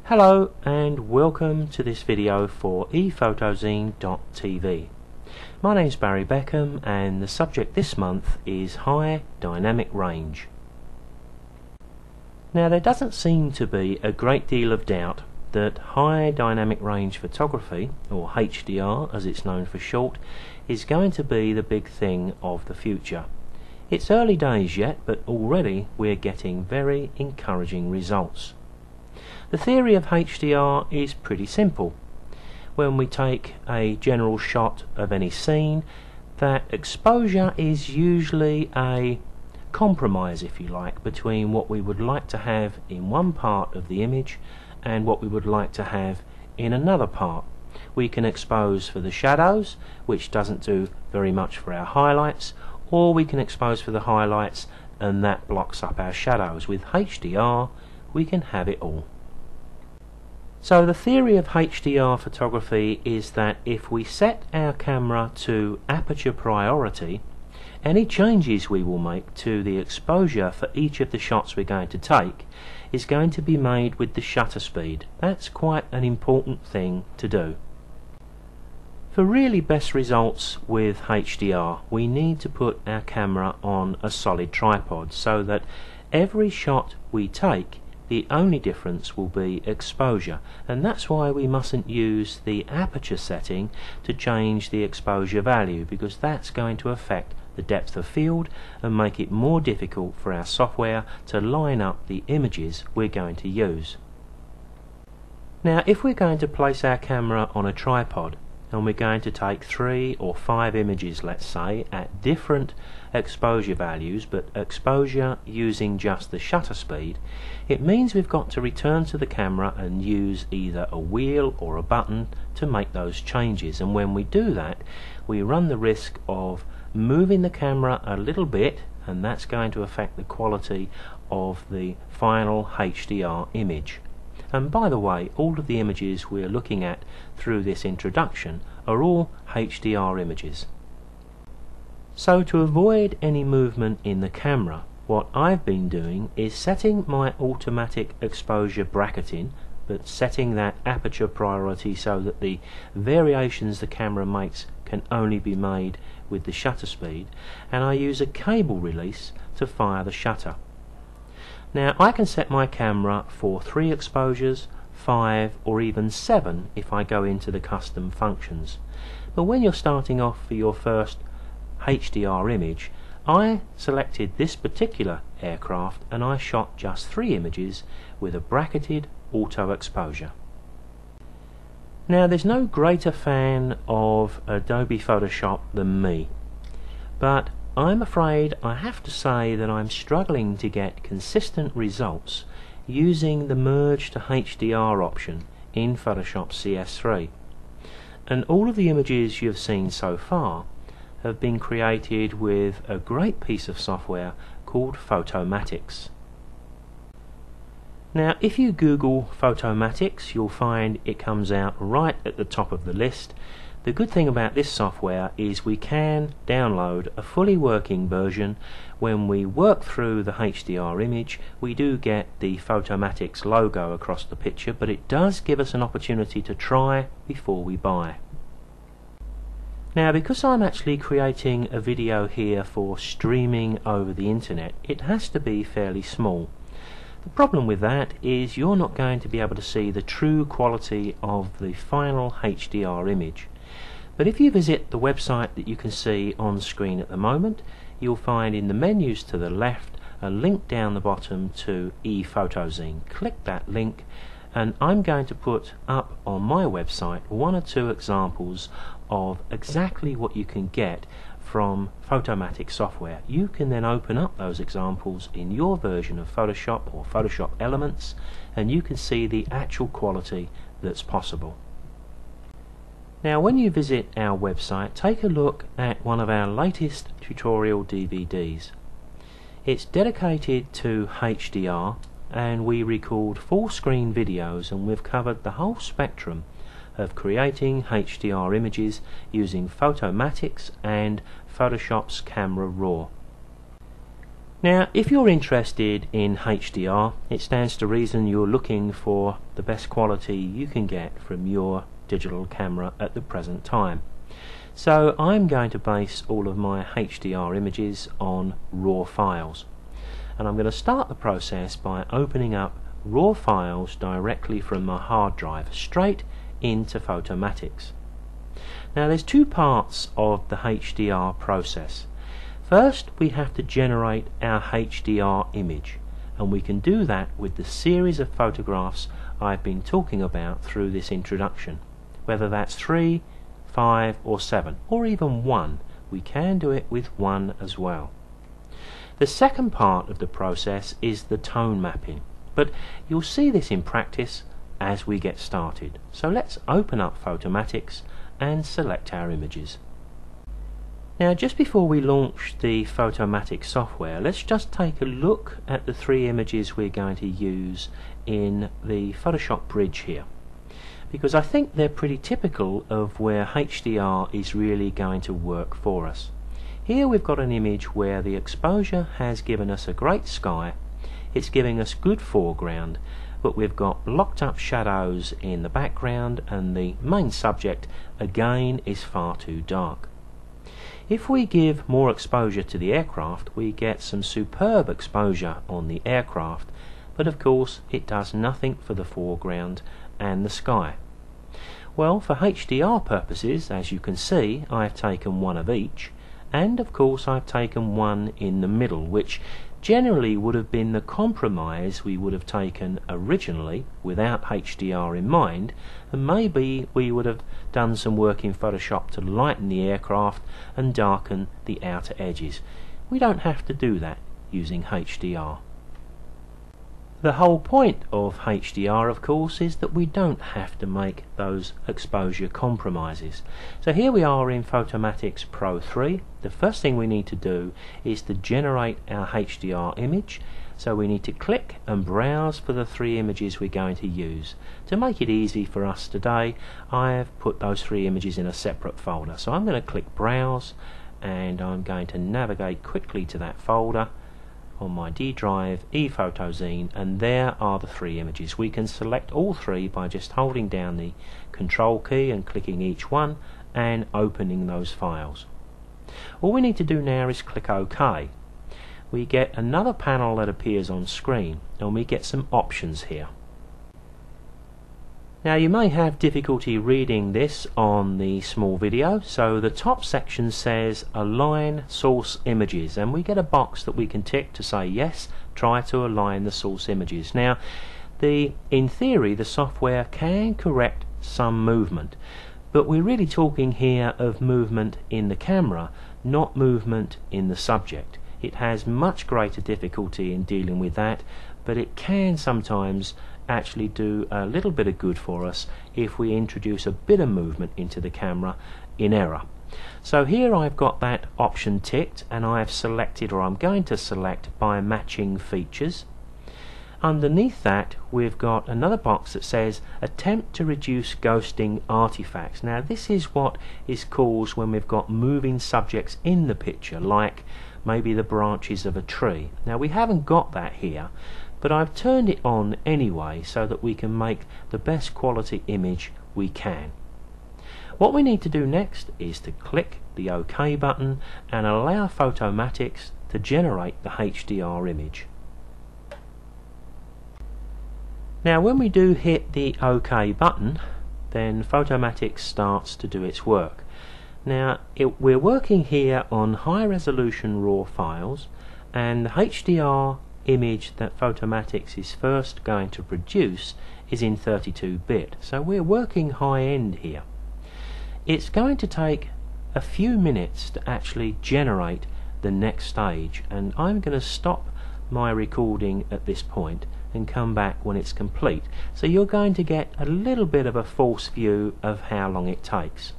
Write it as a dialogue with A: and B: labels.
A: Hello and welcome to this video for ephotozine.tv. My name is Barry Beckham and the subject this month is high dynamic range. Now there doesn't seem to be a great deal of doubt that high dynamic range photography, or HDR as it's known for short, is going to be the big thing of the future. It's early days yet, but already we're getting very encouraging results. The theory of HDR is pretty simple. When we take a general shot of any scene, that exposure is usually a compromise, if you like, between what we would like to have in one part of the image and what we would like to have in another part. We can expose for the shadows, which doesn't do very much for our highlights, or we can expose for the highlights and that blocks up our shadows. With HDR we can have it all. So the theory of HDR photography is that if we set our camera to aperture priority, any changes we will make to the exposure for each of the shots we're going to take is going to be made with the shutter speed. That's quite an important thing to do. For really best results with HDR, we need to put our camera on a solid tripod so that every shot we take, the only difference will be exposure, and that's why we mustn't use the aperture setting to change the exposure value, because that's going to affect the depth of field and make it more difficult for our software to line up the images we're going to use. Now if we're going to place our camera on a tripod and we're going to take 3 or 5 images, let's say, at different exposure values, but exposure using just the shutter speed, it means we've got to return to the camera and use either a wheel or a button to make those changes, and when we do that we run the risk of moving the camera a little bit, and that's going to affect the quality of the final HDR image. And by the way, all of the images we're looking at through this introduction are all HDR images. So to avoid any movement in the camera, what I've been doing is setting my automatic exposure bracketing, but setting that aperture priority so that the variations the camera makes can only be made with the shutter speed, and I use a cable release to fire the shutter. Now I can set my camera for 3 exposures, 5 or even 7 if I go into the custom functions. But when you're starting off for your first HDR image, I selected this particular aircraft and I shot just 3 images with a bracketed auto exposure. Now there's no greater fan of Adobe Photoshop than me, but I'm afraid I have to say that I'm struggling to get consistent results using the Merge to HDR option in Photoshop CS3. And all of the images you've seen so far have been created with a great piece of software called Photomatix. Now if you Google Photomatix, you'll find it comes out right at the top of the list. The good thing about this software is we can download a fully working version. When we work through the HDR image, we do get the Photomatix logo across the picture, but it does give us an opportunity to try before we buy. Now because I'm actually creating a video here for streaming over the internet, it has to be fairly small. The problem with that is you're not going to be able to see the true quality of the final HDR image. But if you visit the website that you can see on screen at the moment, you'll find in the menus to the left a link down the bottom to ePhotozine. Click that link and I'm going to put up on my website 1 or 2 examples of exactly what you can get from Photomatix software. You can then open up those examples in your version of Photoshop or Photoshop Elements and you can see the actual quality that's possible. Now when you visit our website, take a look at one of our latest tutorial DVDs. It's dedicated to HDR and we record full screen videos, and we've covered the whole spectrum of creating HDR images using Photomatix and Photoshop's Camera Raw. Now, if you're interested in HDR, it stands to reason you're looking for the best quality you can get from your digital camera at the present time. So I'm going to base all of my HDR images on RAW files, and I'm going to start the process by opening up RAW files directly from my hard drive straight into Photomatix. Now there's two parts of the HDR process. First, we have to generate our HDR image, and we can do that with the series of photographs I've been talking about through this introduction. Whether that's 3, 5 or 7 or even 1, we can do it with 1 as well. The second part of the process is the tone mapping, but you'll see this in practice as we get started. So let's open up Photomatix and select our images. Now, just before we launch the Photomatix software, let's just take a look at the 3 images we're going to use in the Photoshop bridge here, because I think they're pretty typical of where HDR is really going to work for us. Here we've got an image where the exposure has given us a great sky, it's giving us good foreground, but we've got locked up shadows in the background, and the main subject again is far too dark. If we give more exposure to the aircraft, we get some superb exposure on the aircraft, but of course it does nothing for the foreground and the sky. Well, for HDR purposes, as you can see, I've taken 1 of each, and of course I've taken 1 in the middle, which generally would have been the compromise we would have taken originally without HDR in mind, and maybe we would have done some work in Photoshop to lighten the aircraft and darken the outer edges. We don't have to do that using HDR. The whole point of HDR, of course, is that we don't have to make those exposure compromises. So here we are in Photomatix Pro 3. The first thing we need to do is to generate our HDR image. So we need to click and browse for the 3 images we're going to use. To make it easy for us today, I have put those 3 images in a separate folder. So I'm going to click Browse, and I'm going to navigate quickly to that folder on my D drive, ePhotozine, and there are the 3 images. We can select all 3 by just holding down the Control key and clicking each one and opening those files. All we need to do now is click OK. We get another panel that appears on screen, and we get some options here. Now, you may have difficulty reading this on the small video, so the top section says Align Source Images, and we get a box that we can tick to say yes, try to align the source images. Now, in theory, the software can correct some movement, but we're really talking here of movement in the camera, not movement in the subject. It has much greater difficulty in dealing with that, but it can sometimes actually do a little bit of good for us if we introduce a bit of movement into the camera in error. So here I've got that option ticked, and I have selected, or I'm going to select, by matching features. Underneath that we've got another box that says attempt to reduce ghosting artifacts. Now this is what is caused when we've got moving subjects in the picture, like maybe the branches of a tree. Now we haven't got that here, but I've turned it on anyway so that we can make the best quality image we can. What we need to do next is to click the OK button and allow Photomatix to generate the HDR image. Now when we do hit the OK button, then Photomatix starts to do its work. Now we're working here on high resolution RAW files, and the HDR image that Photomatix is first going to produce is in 32-bit, so we're working high end here. It's going to take a few minutes to actually generate the next stage, and I'm going to stop my recording at this point and come back when it's complete, so you're going to get a little bit of a false view of how long it takes.